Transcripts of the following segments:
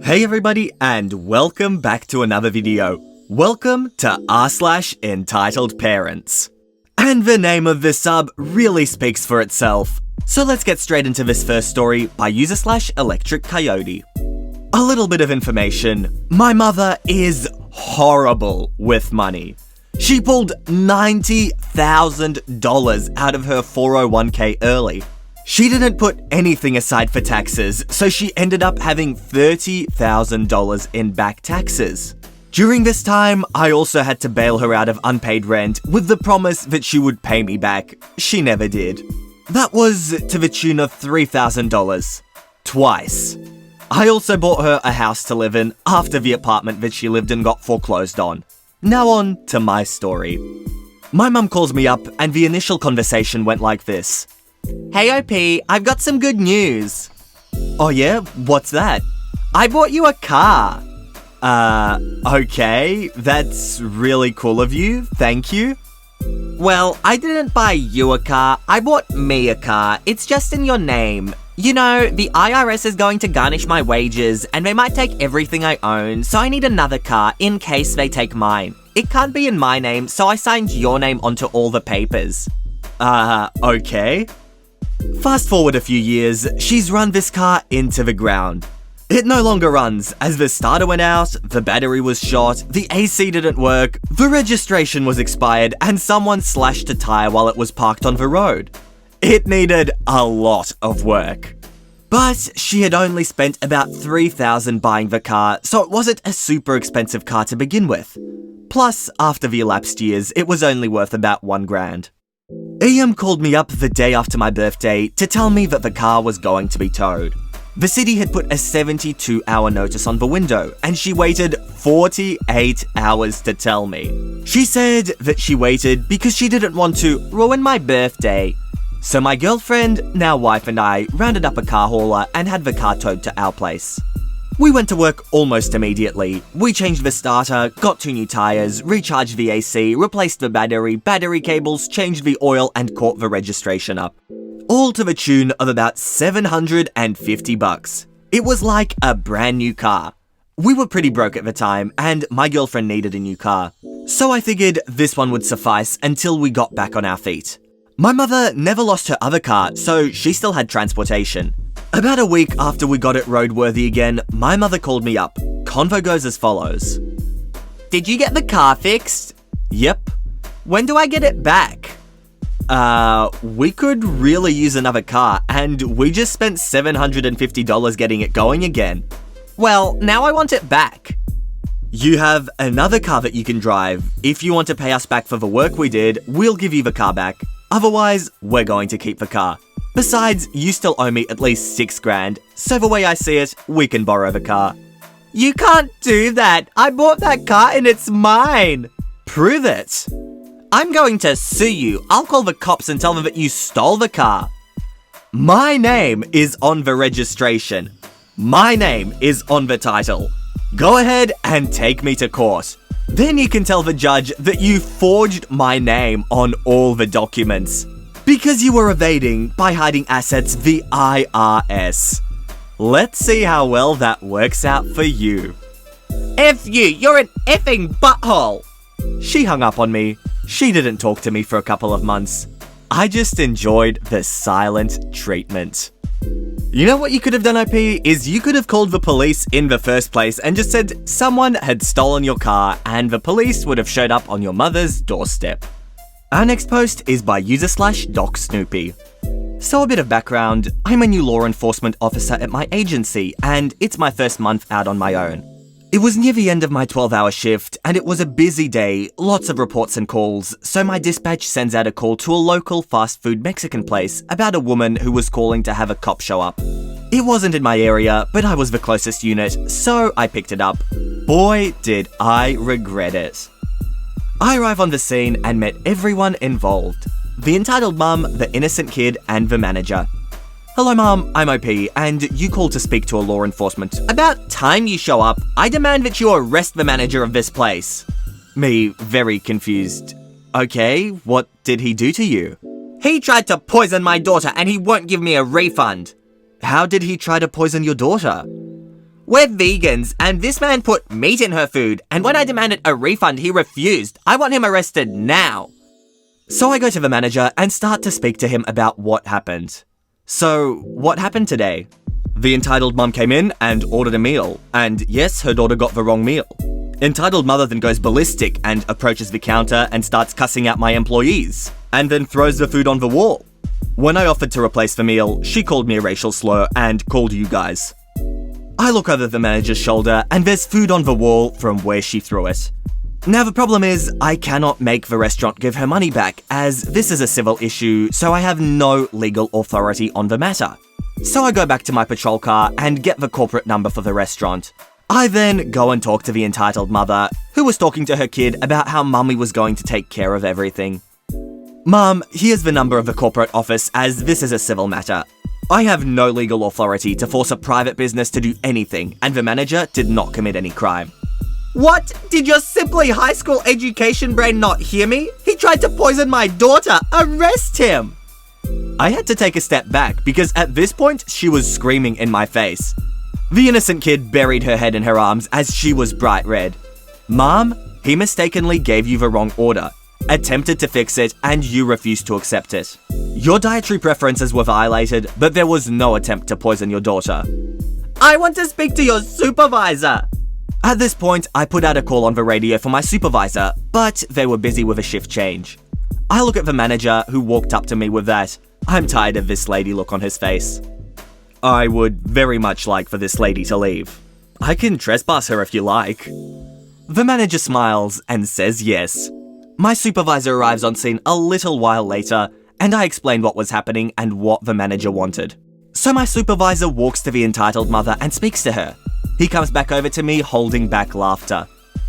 Hey everybody, and welcome back to another video. Welcome to r/EntitledParents. And the name of this sub really speaks for itself. So let's get straight into this first story by user/ELECTRICKOYODE. A little bit of information. My mother is horrible with money. She pulled $90,000 out of her 401k early. She didn't put anything aside for taxes, so she ended up having $30,000 in back taxes. During this time, I also had to bail her out of unpaid rent with the promise that she would pay me back. She never did. That was to the tune of $3,000. Twice. I also bought her a house to live in after the apartment that she lived in got foreclosed on. Now on to my story. My mum calls me up and the initial conversation went like this. Hey OP, I've got some good news. Oh yeah? What's that? I bought you a car. Okay, that's really cool of you, thank you. Well, I didn't buy you a car, I bought me a car. It's just in your name. You know, the IRS is going to garnish my wages and they might take everything I own, so I need another car in case they take mine. It can't be in my name, so I signed your name onto all the papers. Okay. Fast forward a few years, she's run this car into the ground. It no longer runs, as the starter went out, the battery was shot, the AC didn't work, the registration was expired, and someone slashed a tire while it was parked on the road. It needed a lot of work. But she had only spent about $3,000 buying the car, so it wasn't a super expensive car to begin with. Plus, after the elapsed years, it was only worth about $1,000. EM called me up the day after my birthday to tell me that the car was going to be towed. The city had put a 72-hour notice on the window, and she waited 48 hours to tell me. She said that she waited because she didn't want to ruin my birthday. So my girlfriend, now wife, and I rounded up a car hauler and had the car towed to our place. We went to work almost immediately. We changed the starter, got 2 new tires, recharged the AC, replaced the battery cables, changed the oil, and caught the registration up. All to the tune of about $750. It was like a brand new car. We were pretty broke at the time, and my girlfriend needed a new car. So I figured this one would suffice until we got back on our feet. My mother never lost her other car, so she still had transportation. About a week after we got it roadworthy again, my mother called me up. Convo goes as follows. Did you get the car fixed? Yep. When do I get it back? We could really use another car, and we just spent $750 getting it going again. Well, now I want it back. You have another car that you can drive. If you want to pay us back for the work we did, we'll give you the car back. Otherwise, we're going to keep the car. Besides, you still owe me at least $6,000, so the way I see it, we can borrow the car. You can't do that! I bought that car and it's mine! Prove it! I'm going to sue you. I'll call the cops and tell them that you stole the car. My name is on the registration. My name is on the title. Go ahead and take me to court. Then you can tell the judge that you forged my name on all the documents. Because you were evading by hiding assets the IRS. Let's see how well that works out for you. F you, you're an effing butthole! She hung up on me. She didn't talk to me for a couple of months. I just enjoyed the silent treatment. You know what you could have done, OP? Is you could have called the police in the first place and just said someone had stolen your car and the police would have showed up on your mother's doorstep. Our next post is by user/DOCSNOOPY. So a bit of background, I'm a new law enforcement officer at my agency and it's my first month out on my own. It was near the end of my 12-hour shift and it was a busy day, lots of reports and calls, so my dispatch sends out a call to a local fast food Mexican place about a woman who was calling to have a cop show up. It wasn't in my area, but I was the closest unit, so I picked it up. Boy, did I regret it. I arrive on the scene and met everyone involved. The entitled mum, the innocent kid, and the manager. Hello mum, I'm OP, and you called to speak to a law enforcement. About time you show up. I demand that you arrest the manager of this place. Me, very confused. Okay, what did he do to you? He tried to poison my daughter and he won't give me a refund. How did he try to poison your daughter? We're vegans, and this man put meat in her food, and when I demanded a refund, he refused. I want him arrested now. So I go to the manager and start to speak to him about what happened. So, what happened today? The entitled mum came in and ordered a meal, and yes, her daughter got the wrong meal. Entitled mother then goes ballistic and approaches the counter and starts cussing out my employees, and then throws the food on the wall. When I offered to replace the meal, she called me a racial slur and called you guys. I look over the manager's shoulder and there's food on the wall from where she threw it. Now the problem is, I cannot make the restaurant give her money back, as this is a civil issue, so I have no legal authority on the matter. So I go back to my patrol car and get the corporate number for the restaurant. I then go and talk to the entitled mother, who was talking to her kid about how mummy was going to take care of everything. Mum, here's the number of the corporate office, as this is a civil matter. I have no legal authority to force a private business to do anything, and the manager did not commit any crime. What? Did your simply high school education brain not hear me? He tried to poison my daughter! Arrest him! I had to take a step back because at this point she was screaming in my face. The innocent kid buried her head in her arms as she was bright red. Mom, he mistakenly gave you the wrong order, attempted to fix it, and you refused to accept it. Your dietary preferences were violated, but there was no attempt to poison your daughter. I want to speak to your supervisor! At this point, I put out a call on the radio for my supervisor, but they were busy with a shift change. I look at the manager, who walked up to me with that "I'm tired of this lady" look on his face. I would very much like for this lady to leave. I can trespass her if you like. The manager smiles and says yes. My supervisor arrives on scene a little while later, and I explain what was happening and what the manager wanted. So my supervisor walks to the entitled mother and speaks to her. He comes back over to me holding back laughter.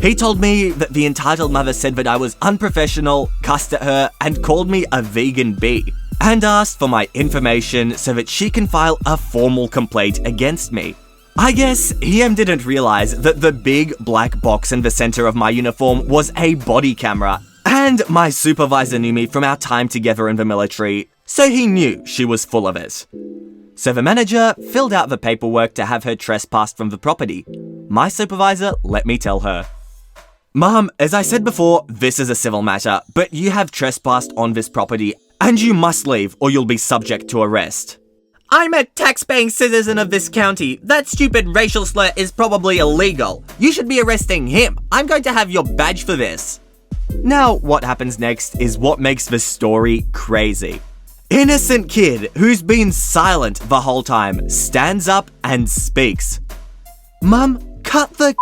He told me that the entitled mother said that I was unprofessional, cussed at her, and called me a vegan bee, and asked for my information so that she can file a formal complaint against me. I guess EM didn't realize that the big black box in the center of my uniform was a body camera, and my supervisor knew me from our time together in the military, so he knew she was full of it. So the manager filled out the paperwork to have her trespassed from the property. My supervisor let me tell her. Mom, as I said before, this is a civil matter, but you have trespassed on this property, and you must leave or you'll be subject to arrest. I'm a tax-paying citizen of this county. That stupid racial slur is probably illegal. You should be arresting him. I'm going to have your badge for this. Now, what happens next is what makes the story crazy. Innocent kid who's been silent the whole time stands up and speaks. Mum, cut the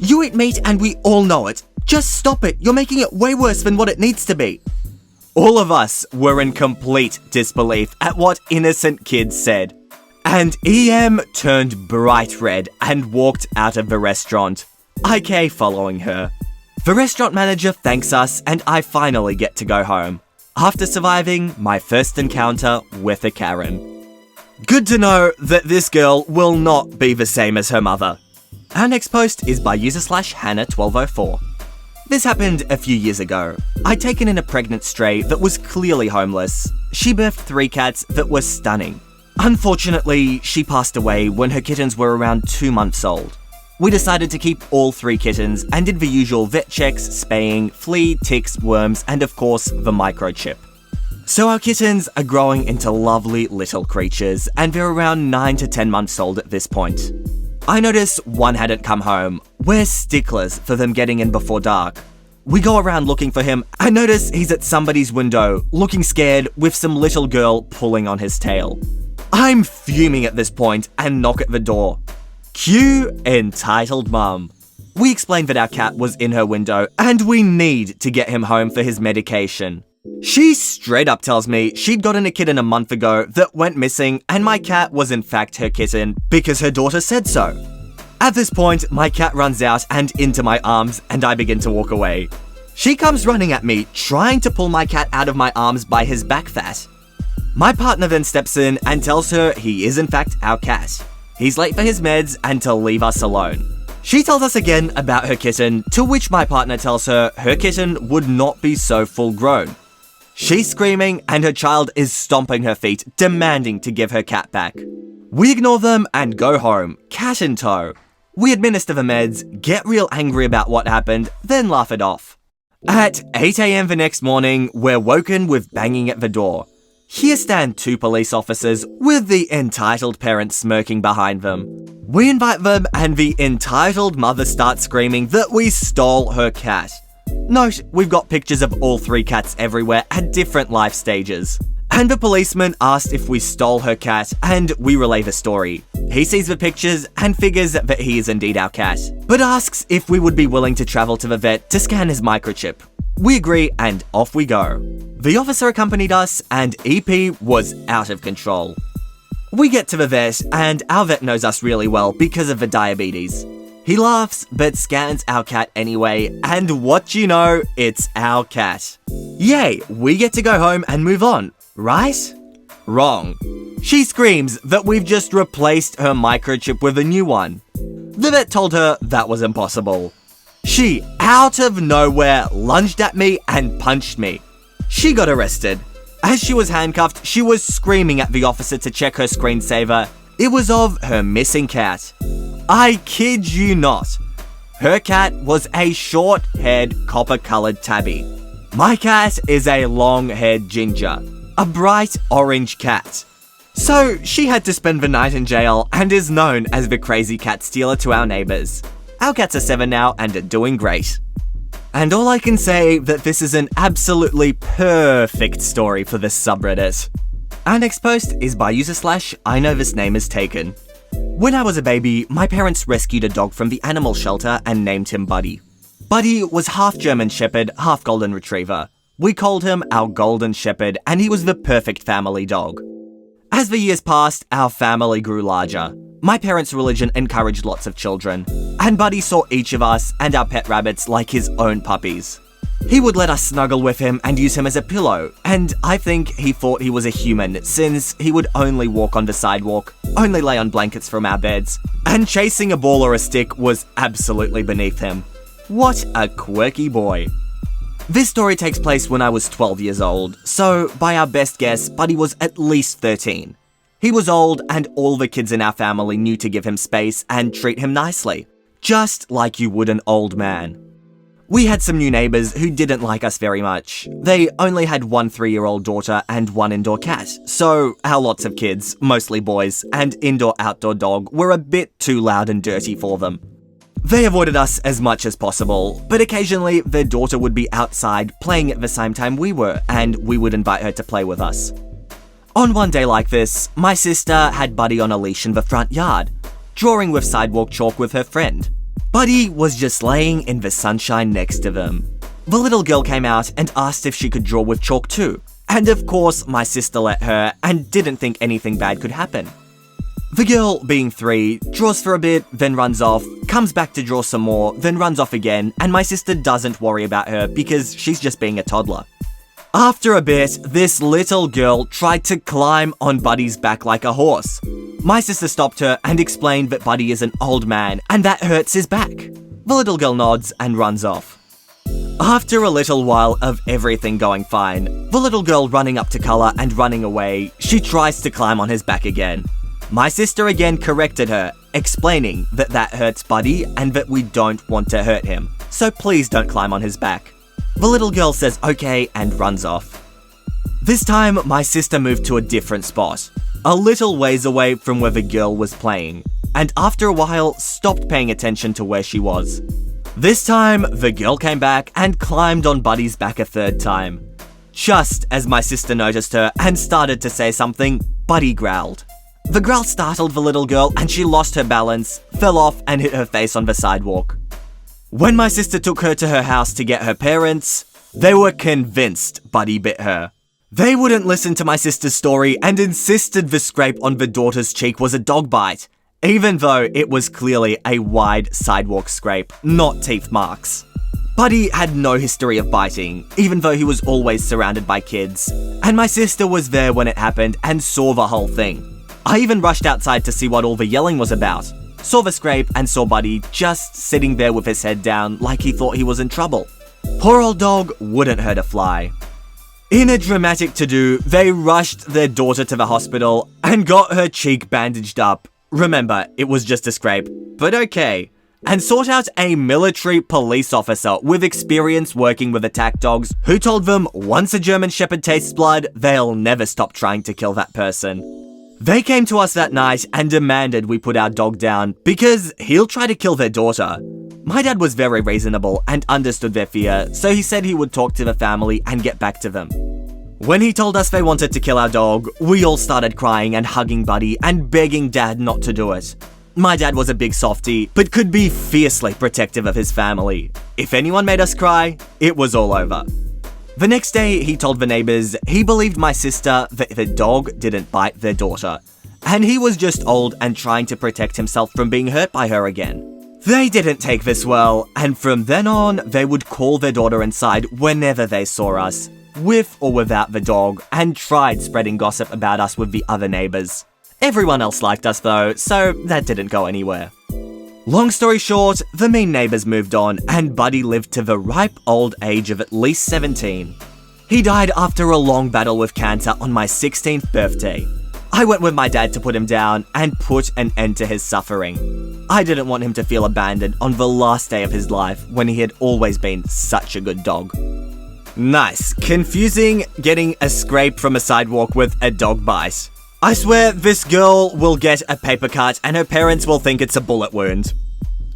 You eat meat and we all know it. Just stop it. You're making it way worse than what it needs to be. All of us were in complete disbelief at what innocent kid said. And EM turned bright red and walked out of the restaurant, IK following her. The restaurant manager thanks us and I finally get to go home, after surviving my first encounter with a Karen. Good to know that this girl will not be the same as her mother. Our next post is by user/Hannah1204. This happened a few years ago. I'd taken in a pregnant stray that was clearly homeless. She birthed 3 cats that were stunning. Unfortunately, she passed away when her kittens were around 2 months old. We decided to keep all 3 kittens and did the usual vet checks, spaying, flea, ticks, worms, and of course, the microchip. So our kittens are growing into lovely little creatures, and they're around 9 to 10 months old at this point. I noticed one hadn't come home. We're sticklers for them getting in before dark. We go around looking for him and notice he's at somebody's window, looking scared with some little girl pulling on his tail. I'm fuming at this point and knock at the door. Cue entitled mum. We explained that our cat was in her window and we need to get him home for his medication. She straight up tells me she'd gotten a kitten a month ago that went missing and my cat was in fact her kitten because her daughter said so. At this point, my cat runs out and into my arms and I begin to walk away. She comes running at me, trying to pull my cat out of my arms by his back fat. My partner then steps in and tells her he is in fact our cat. He's late for his meds and to leave us alone. She tells us again about her kitten, to which my partner tells her kitten would not be so full grown. She's screaming and her child is stomping her feet, demanding to give her cat back. We ignore them and go home, cat in tow. We administer the meds, get real angry about what happened, then laugh it off. At 8 AM the next morning, we're woken with banging at the door. Here stand two police officers with the entitled parents smirking behind them. We invite them and the entitled mother starts screaming that we stole her cat. Note, we've got pictures of all three cats everywhere at different life stages. And the policeman asked if we stole her cat, and we relay the story. He sees the pictures and figures that he is indeed our cat, but asks if we would be willing to travel to the vet to scan his microchip. We agree and off we go. The officer accompanied us and EP was out of control. We get to the vet and our vet knows us really well because of the diabetes. He laughs but scans our cat anyway, and what you know, it's our cat. Yay, we get to go home and move on. Right? Wrong. She screams that we've just replaced her microchip with a new one. The vet told her that was impossible. She, out of nowhere, lunged at me and punched me. She got arrested. As she was handcuffed, she was screaming at the officer to check her screensaver. It was of her missing cat. I kid you not. Her cat was a short-haired, copper-colored tabby. My cat is a long-haired ginger. A bright orange cat. So she had to spend the night in jail and is known as the crazy cat stealer to our neighbours. Our cats are 7 now and are doing great. And all I can say that this is an absolutely perfect story for this subreddit. Our next post is by user/I know this name is taken. When I was a baby, my parents rescued a dog from the animal shelter and named him Buddy. Buddy was half German Shepherd, half Golden Retriever. We called him our Golden Shepherd, and he was the perfect family dog. As the years passed, our family grew larger. My parents' religion encouraged lots of children, and Buddy saw each of us and our pet rabbits like his own puppies. He would let us snuggle with him and use him as a pillow, and I think he thought he was a human since he would only walk on the sidewalk, only lay on blankets from our beds, and chasing a ball or a stick was absolutely beneath him. What a quirky boy. This story takes place when I was 12 years old, so by our best guess, Buddy was at least 13. He was old and all the kids in our family knew to give him space and treat him nicely, just like you would an old man. We had some new neighbours who didn't like us very much. They only had one 3-year-old daughter and one indoor cat, so our lots of kids, mostly boys, and indoor-outdoor dog were a bit too loud and dirty for them. They avoided us as much as possible, but occasionally their daughter would be outside playing at the same time we were, and we would invite her to play with us. On one day like this, my sister had Buddy on a leash in the front yard, drawing with sidewalk chalk with her friend. Buddy was just laying in the sunshine next to them. The little girl came out and asked if she could draw with chalk too, and of course my sister let her and didn't think anything bad could happen. The girl, being 3, draws for a bit, then runs off, comes back to draw some more, then runs off again, and my sister doesn't worry about her because she's just being a toddler. After a bit, this little girl tried to climb on Buddy's back like a horse. My sister stopped her and explained that Buddy is an old man and that hurts his back. The little girl nods and runs off. After a little while of everything going fine, the little girl running up to Color and running away, she tries to climb on his back again. My sister again corrected her, explaining that that hurts Buddy and that we don't want to hurt him, so please don't climb on his back. The little girl says okay and runs off. This time, my sister moved to a different spot, a little ways away from where the girl was playing, and after a while, stopped paying attention to where she was. This time, the girl came back and climbed on Buddy's back a 3rd time. Just as my sister noticed her and started to say something, Buddy growled. The growl startled the little girl and she lost her balance, fell off and hit her face on the sidewalk. When my sister took her to her house to get her parents, they were convinced Buddy bit her. They wouldn't listen to my sister's story and insisted the scrape on the daughter's cheek was a dog bite, even though it was clearly a wide sidewalk scrape, not teeth marks. Buddy had no history of biting, even though he was always surrounded by kids, and my sister was there when it happened and saw the whole thing. I even rushed outside to see what all the yelling was about, saw the scrape and saw Buddy just sitting there with his head down like he thought he was in trouble. Poor old dog wouldn't hurt a fly. In a dramatic to-do, they rushed their daughter to the hospital and got her cheek bandaged up. Remember, it was just a scrape, but okay. And sought out a military police officer with experience working with attack dogs who told them once a German Shepherd tastes blood, they'll never stop trying to kill that person. They came to us that night and demanded we put our dog down because he'll try to kill their daughter. My dad was very reasonable and understood their fear, so he said he would talk to the family and get back to them. When he told us they wanted to kill our dog, we all started crying and hugging Buddy and begging Dad not to do it. My dad was a big softie, but could be fiercely protective of his family. If anyone made us cry, it was all over. The next day, he told the neighbors he believed my sister that the dog didn't bite their daughter, and he was just old and trying to protect himself from being hurt by her again. They didn't take this well, and from then on, they would call their daughter inside whenever they saw us, with or without the dog, and tried spreading gossip about us with the other neighbors. Everyone else liked us though, so that didn't go anywhere. Long story short, the mean neighbors moved on and Buddy lived to the ripe old age of at least 17. He died after a long battle with cancer on my 16th birthday. I went with my dad to put him down and put an end to his suffering. I didn't want him to feel abandoned on the last day of his life when he had always been such a good dog. Nice. Confusing getting a scrape from a sidewalk with a dog bite. I swear this girl will get a paper cut and her parents will think it's a bullet wound.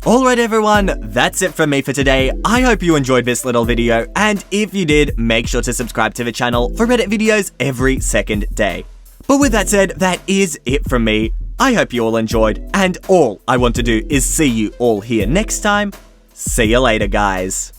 Alright everyone, that's it from me for today. I hope you enjoyed this little video, and if you did, make sure to subscribe to the channel for Reddit videos every second day. But with that said, that is it from me. I hope you all enjoyed, and all I want to do is see you all here next time. See you later, guys.